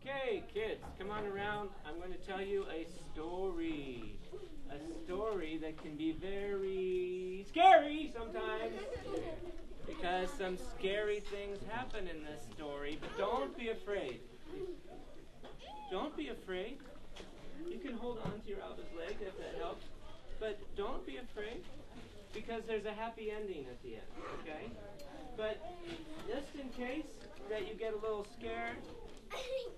Okay, kids, come on around. I'm going to tell you a story. A story that can be very scary sometimes. Because some scary things happen in this story, but don't be afraid. Don't be afraid. You can hold on to your Alba's leg if that helps. But don't be afraid, because there's a happy ending at the end, okay? But just in case that you get a little scared,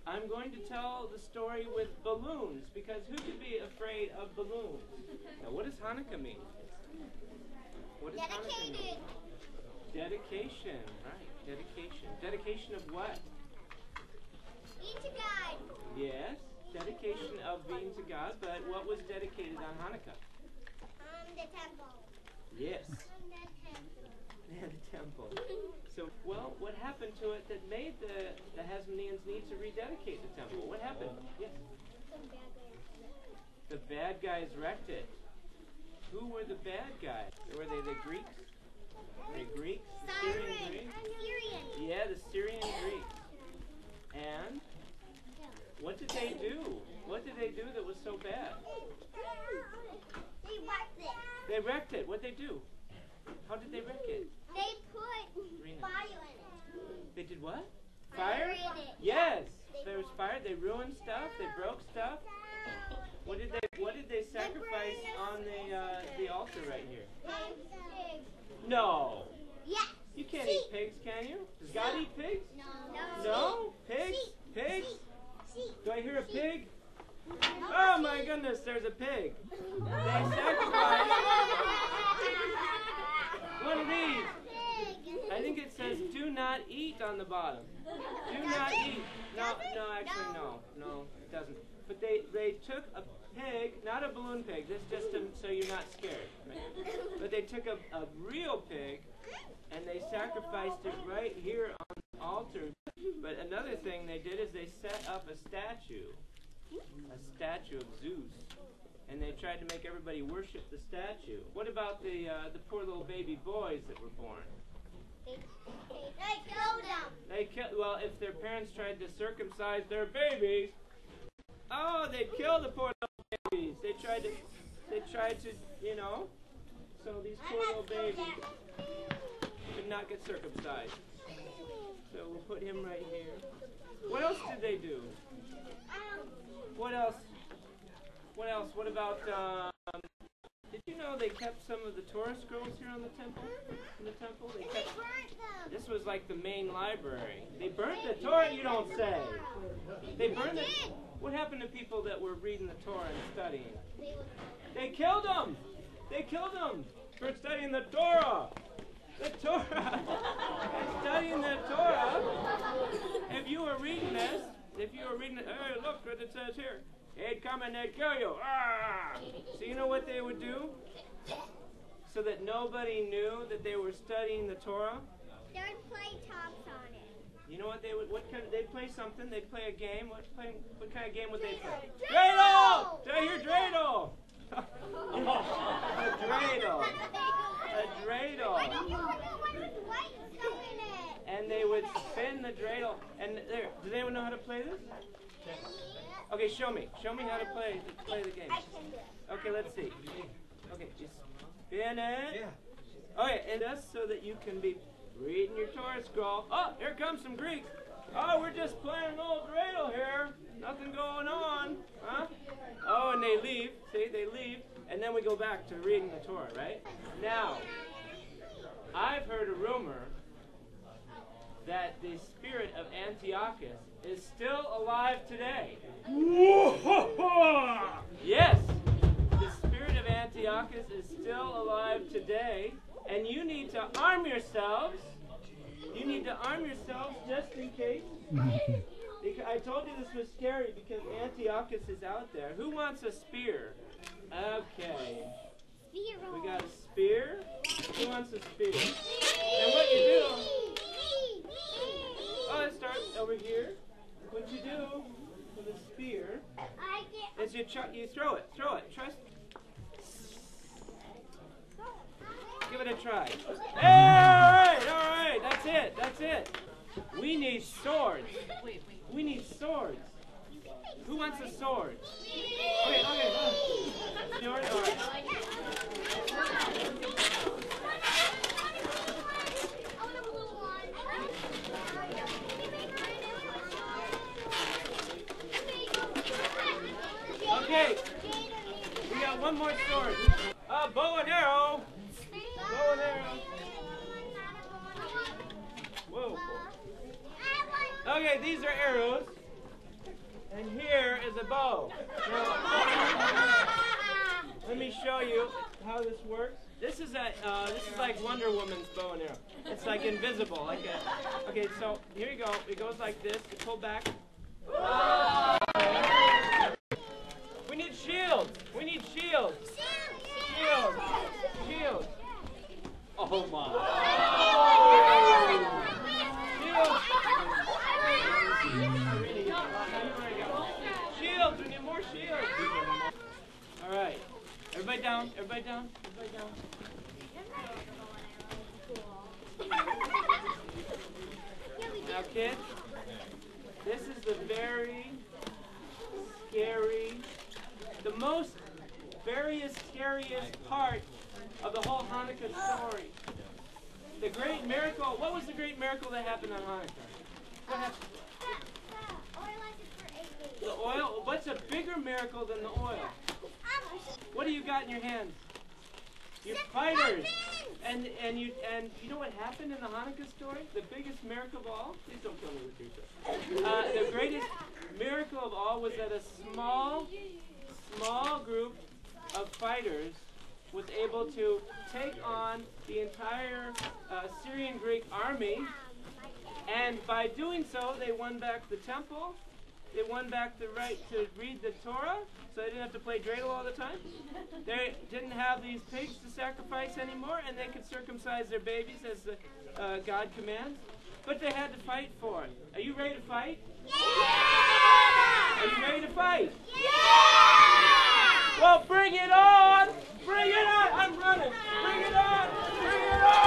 I'm going to tell the story with balloons, because who could be afraid of balloons? Now, what does Hanukkah mean? What does Hanukkah mean? Dedication, right, dedication. Dedication of what? Being to God. Yes, dedication of being to God, but what was dedicated on Hanukkah? The temple. Yes. The temple. Yeah, the temple. So, well, what happened to it that made the Hasmoneans need to rededicate the temple? What happened? Yes. The bad guys wrecked it. Who were the bad guys? Were they the Greeks? The Greeks? The Syrian Greeks? Yeah, the Syrian Greeks. And what did they do? What did they do that was so bad? They wrecked it. They wrecked it. What'd they do? How did they wreck it? They put fire in it. They did what? Fire? In it. Yes. There was fire. They ruined stuff. They broke stuff. What did they sacrifice on the altar right here? Pigs. No. Yes. You can't eat pigs, can you? Does God eat pigs? No. No? Pigs? Pigs? Sheep. Do I hear a pig? Oh my goodness, there's a pig. They sacrificed one of these. I think it says do not eat on the bottom. Do not eat. No, actually no, it doesn't. But they took a pig, not a balloon pig, this just so you're not scared. Right? But they took a real pig and they sacrificed it right here on the altar. But another thing they did is they set up a statue of Zeus, and they tried to make everybody worship the statue. What about the poor little baby boys that were born? They killed them. Well, if their parents tried to circumcise their babies, they'd kill the poor little babies. They tried to, so these poor little babies could not get circumcised. So we'll put him right here. What else did they do? What else? What about, did you know they kept some of the Torah scrolls here on the temple? In the temple? They burnt them. This was like the main library. They burnt the Torah, you don't say. They burned it. What happened to people that were reading the Torah and studying? They killed them. They killed them for studying the Torah. The Torah. Studying the Torah. If you were reading this, hey, look what it says here. They'd come and they'd kill you. So you know what they would do? So that nobody knew that they were studying the Torah? They would play tops on it. You know what they would? They'd play something. They'd play a game. What kind of game would they play? Dreidel! Did I hear dreidel? A dreidel. A dreidel. And they would spin the dreidel. And there, does anyone know how to play this? Okay, show me. Show me how to play the game. Okay, let's see. Okay, just spin it. Yeah. Okay, and just so that you can be reading your Torah scroll. Oh, here comes some Greeks. Oh, we're just playing an old dreidel here. Nothing going on. Huh? Oh, and they leave. See, they leave. And then we go back to reading the Torah, right? Now, I've heard a rumor that the spirit of Antiochus is still alive today. Yes, the spirit of Antiochus is still alive today, and you need to arm yourselves. You need to arm yourselves just in case. I told you this was scary because Antiochus is out there. Who wants a spear? Okay. We got a spear. Who wants a spear? And what you do... let's start over here. What you do with a spear is you throw it. Trust. Give it a try. Hey, all right. That's it. We need swords. We need swords. wants a sword? Okay. Sword, all right. Okay, we got one more sword. Bow and arrow. Bow and arrow. Whoa. Okay, these are arrows. And here is a bow. Now, let me show you how this works. This is like Wonder Woman's bow and arrow. It's like invisible. Okay, so here you go. It goes like this. You pull back. We need shields. Shields. Oh my. Shields. We need more shields. All right. Everybody down. Now, kids, this is the very scary, scariest part of the whole Hanukkah story. The great miracle. What was the great miracle that happened on Hanukkah? What happened? The oil. What's a bigger miracle than the oil? What do you got in your hands? You're fighters. And you know what happened in the Hanukkah story? The biggest miracle of all? Please don't kill me with your the greatest miracle of all was that a small group of fighters was able to take on the entire Syrian Greek army, and by doing so, they won back the temple. They won back the right to read the Torah, so they didn't have to play dreidel all the time. They didn't have these pigs to sacrifice anymore, and they could circumcise their babies as God commands. But they had to fight for it. Are you ready to fight? Yeah! Are you ready to fight? Yeah! Well, bring it on! Bring it on! I'm running! Bring it on! Bring it on!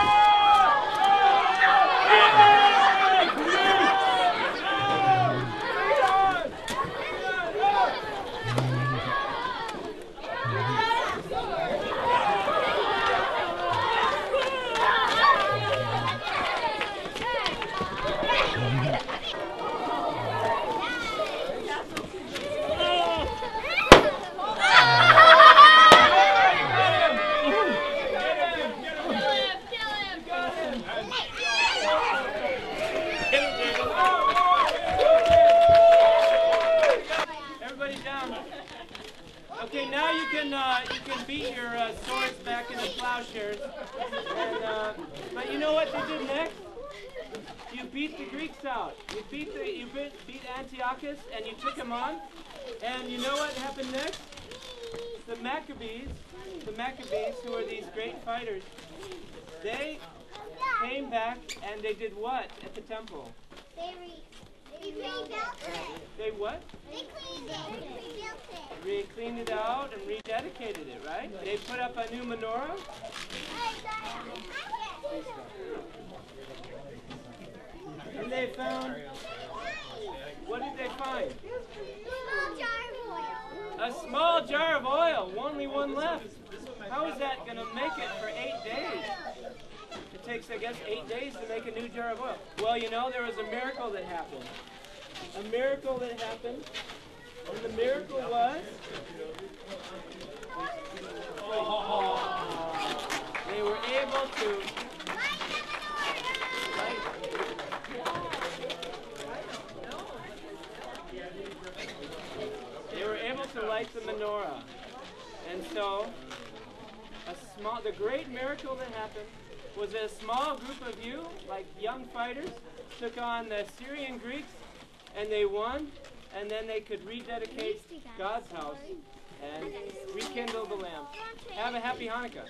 Okay, now you can beat your swords back into plowshares. And, but you know what they did next? You beat the Greeks out. You beat Antiochus, and you took him on. And you know what happened next? The Maccabees, who are these great fighters, they came back and they did what at the temple? They rebuilt it. They what? They cleaned it. Rebuilt it. Cleaned it out and rededicated it, right? They put up a new menorah. And they found, what did they find? A small jar of oil. Only one left. How is that going to make it for 8 days? It takes, I guess, 8 days to make a new jar of oil. Well, you know, there was a miracle that happened. A miracle that happened. And the miracle was... they were able to... They were able to light the menorah. And so, the great miracle that happened was that a small group of you, like young fighters, took on the Syrian Greeks, and they won, and then they could rededicate God's house and rekindle the lamp. Have a happy Hanukkah.